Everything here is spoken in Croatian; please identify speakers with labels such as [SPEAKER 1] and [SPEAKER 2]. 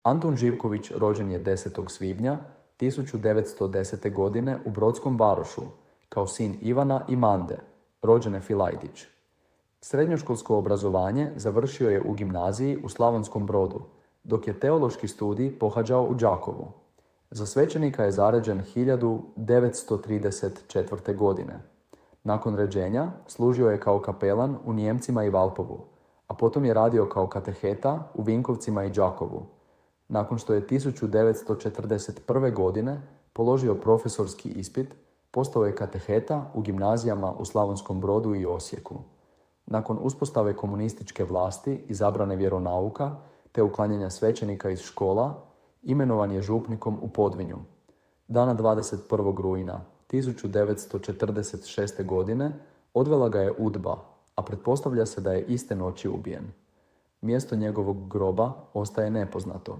[SPEAKER 1] Antun Živković rođen je 10. svibnja 1910. godine u Brodskom Varošu, kao sin Ivana i Mande, rođene Filajdić. Srednjoškolsko obrazovanje završio je u gimnaziji u Slavonskom Brodu, dok je teološki studij pohađao u Đakovu. Za svećenika je zaređen 1934. godine. Nakon ređenja služio je kao kapelan u Nijemcima i Valpovu, a potom je radio kao kateheta u Vinkovcima i Đakovu. Nakon što je 1941. godine položio profesorski ispit, postao je kateheta u gimnazijama u Slavonskom Brodu i Osijeku. Nakon uspostave komunističke vlasti i zabrane vjeronauka te uklanjanja svećenika iz škola, imenovan je župnikom u Podvinju. Dana 21. rujna 1946. godine odvela ga je UDBA, a pretpostavlja se da je iste noći ubijen. Mjesto njegovog groba ostaje nepoznato.